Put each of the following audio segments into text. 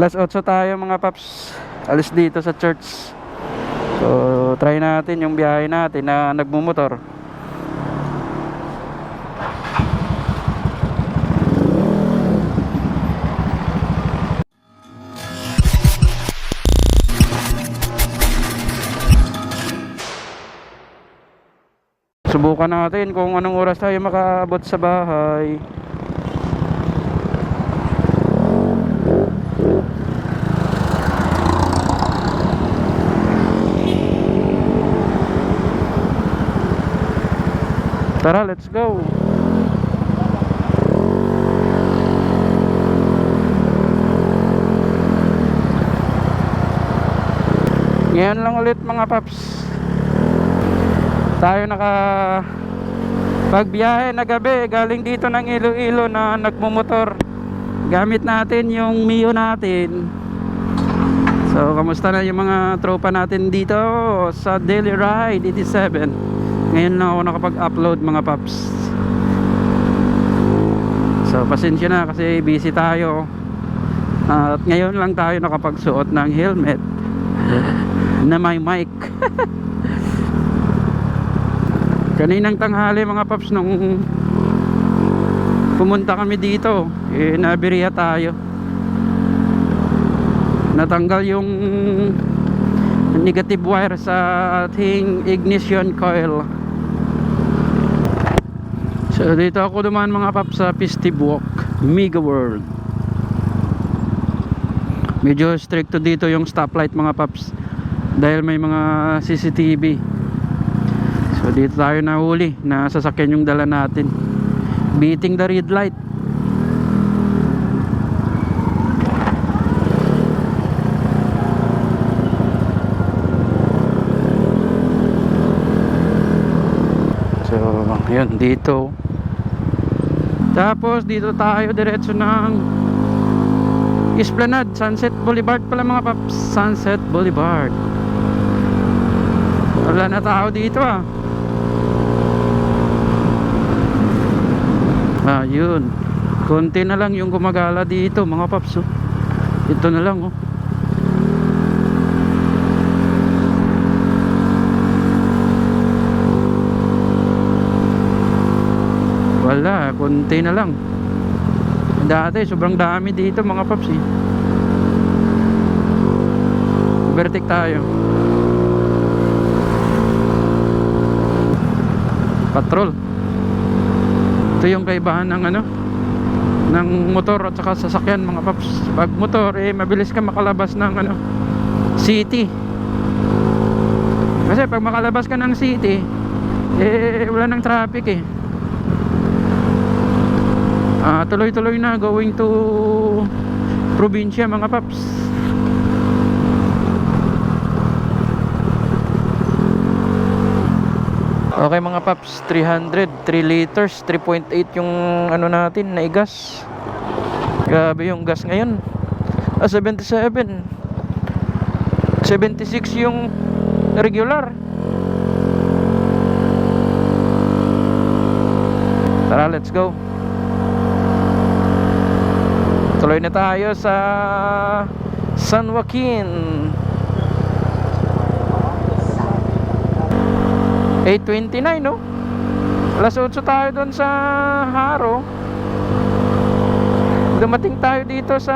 Alas 8 tayo mga paps, alis dito sa church. So try natin yung biyahe natin na nagmumotor. Subukan natin kung anong oras tayo makaabot sa bahay. Tara, let's go. Ngayon lang ulit mga paps tayo pagbiyahe na gabi galing dito ng Iloilo na nagmumotor. Gamit natin yung Mio natin. So kamusta na yung mga tropa natin dito sa Daily Ride 87. Ngayon lang ako nakapag-upload mga paps. So pasensya na kasi busy tayo. At ngayon lang tayo nakapagsuot ng helmet na may mic. Kaninang tanghali mga paps nung pumunta kami dito, nabiriya tayo. Natanggal yung negative wire sa ating ignition coil. So dito ako dumaan mga paps sa Festive Walk, Mega World. Medyo stricto dito yung stoplight mga paps dahil may mga CCTV. So dito tayo nahuli na sasakyan yung dala natin, beating the red light. So yun dito. Tapos dito tayo diretso ng Esplanade, Sunset Boulevard pala mga paps. Sunset Boulevard. Wala na tao dito ah. Yun. Konti na lang yung gumagala dito mga paps oh. Ito na lang oh. Wala, konti na lang. Dati sobrang dami dito mga paps eh. Overtake tayo. Patrol. Ito yung kaibahan ng ng motor at saka sasakyan mga paps. Pag motor mabilis ka makalabas ng city. Kasi pag makalabas ka ng city wala nang traffic eh. Tuloy-tuloy na going to probinsya mga paps. Okay mga paps, 300, 3 liters, 3.8 yung natin na gas. Grabe yung gas ngayon. 77. 76 yung regular. Tara, let's go. Tuloy na tayo sa San Joaquin. 8:29 no? Alas 8 tayo doon sa Haro. Dumating tayo dito sa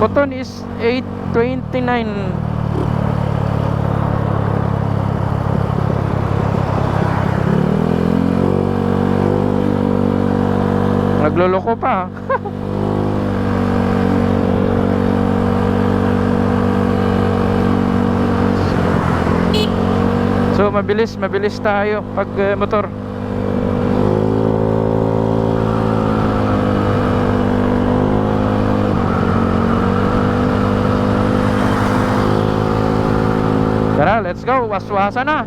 Coton is 8:29. Nagloloko pa. So mabilis tayo pag motor. Tara, let's go. Waswasa na.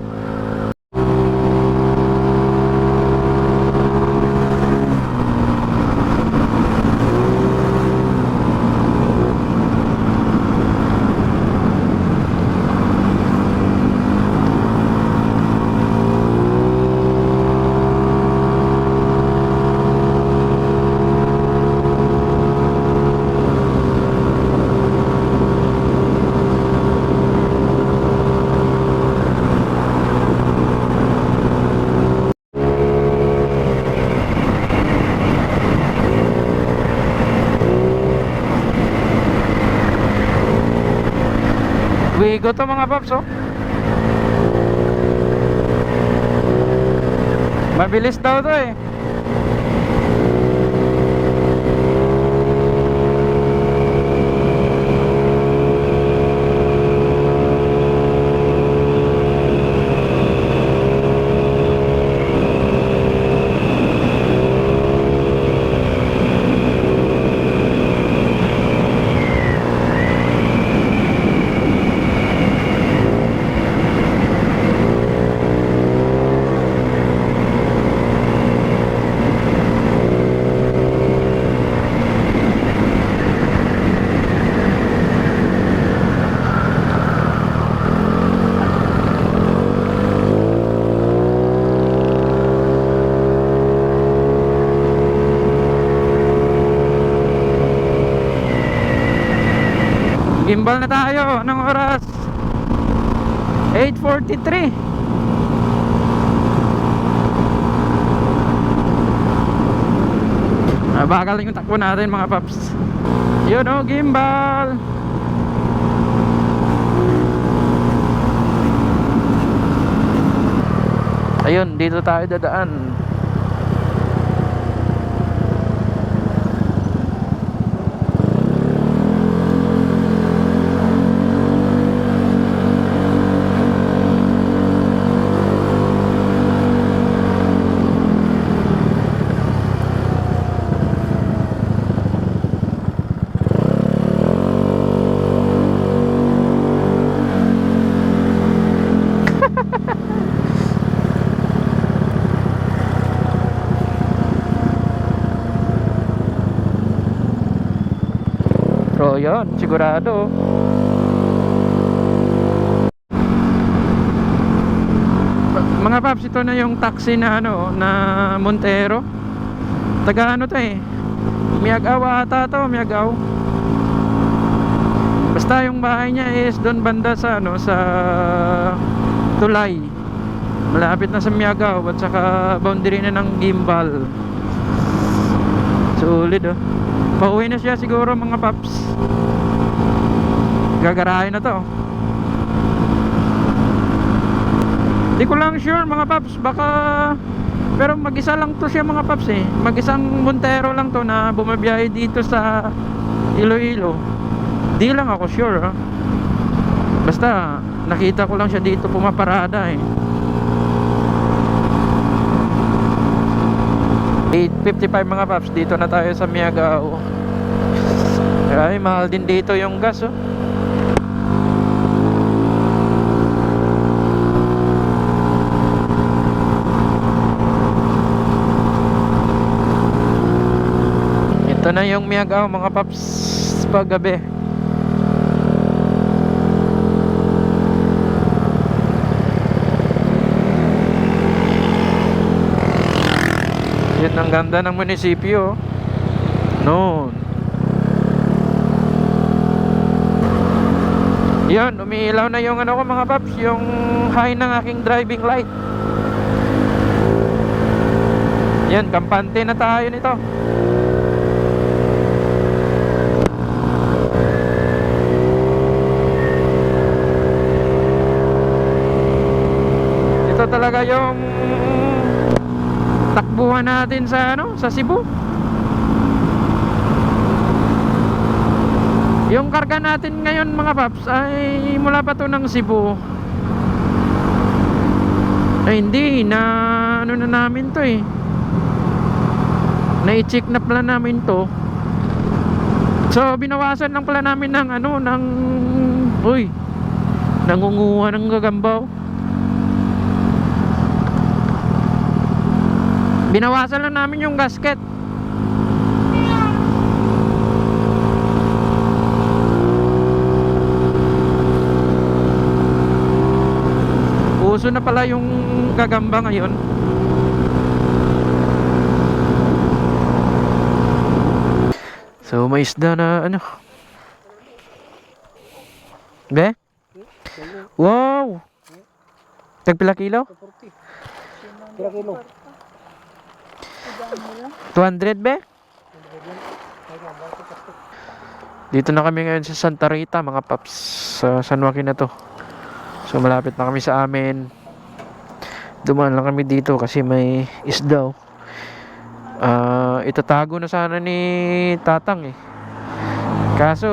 Ligo to mga paps, oh. Mabilis daw to eh. Gimbal na tayo ng oras 8:43. Bakal yung takbo natin mga paps. Yun o, gimbal. Ayun, dito tayo dadaan. So yun, sigurado. Mga paps, ito na yung taxi na ano, na Montero. Taga ano to eh, Miagaw ata to, Miagaw. Basta yung bahay niya is doon banda sa ano, sa Tulay. Malapit na sa Miagaw at saka boundary na ng Gimbal. Sulit oh. Pauwi na siya siguro mga paps. Gagarahin na to. Di ko lang sure mga paps, baka. Pero mag-isa lang to siya mga paps eh. Mag-isang Montero lang to na bumabiyahe dito sa Iloilo. Di lang ako sure ah. Basta nakita ko lang siya dito pumaparada eh. 8:55 mga paps, dito na tayo sa Miagaw. Ay, mahal din dito yung gas oh. Ito na yung Miagaw mga paps paggabi. Yun ang ganda ng munisipyo. Noon. Yun, umiilaw na yung ano ko mga paps, yung high ng aking driving light. Yan, kampante na tayo nito. Ito talaga yung takbuhan natin sa ano, sa Cebu. Yung karga natin ngayon mga paps ay mula pa to ng Cebu. Ay hindi na ano na namin to eh. Na-check na pala namin to. So binawasan lang pala namin ng ano, ng nangunguha ng gagambaw. Binawasan lang namin yung gasket. Uso na pala yung gagamba ngayon. So may isda na ano. Be? Wow! Tagpila kilo? Kira kilo. 200 be? Dito na kami ngayon sa Santa Rita, mga paps, sa San Joaquin na to. So malapit na kami sa amin. Dumaan lang kami dito kasi may isdaw. Itatago na sana ni Tatang eh. Kaso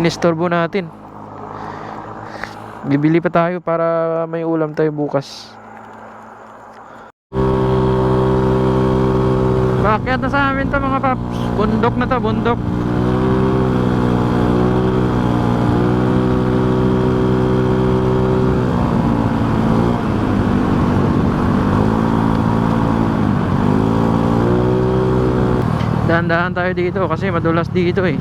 inistorbo natin. Bibili pa tayo para may ulam tayo bukas. Bakit na sa amin to mga paps? Bundok na to, bundok. Dahan-dahan tayo dito kasi madulas dito eh.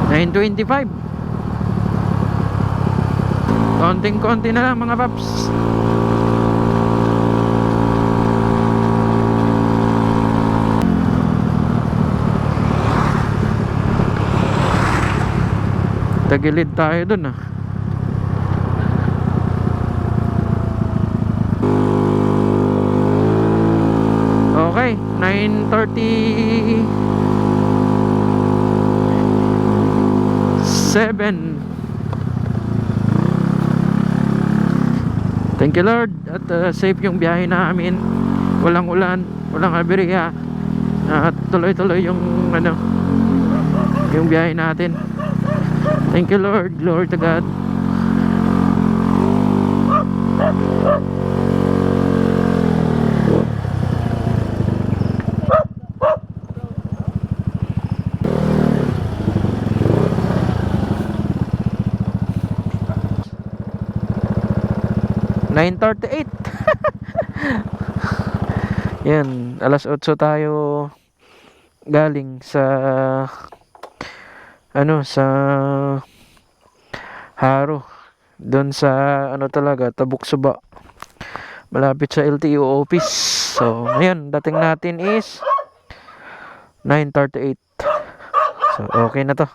$9.25. Konting-konti na lang mga paps. Tagilid tayo dun ah. Okay, 9:37. Thank you Lord at safe yung biyahe namin. Walang ulan, walang aberya. At tuloy-tuloy yung yung biyahe natin. Thank you Lord, glory to God. $9.38. Yan, alas 8 tayo galing sa sa Haro. Doon sa talaga, Tabuk Suba. Malapit sa LTO office. So, ngayon, dating natin is 9:38. So, okay na to.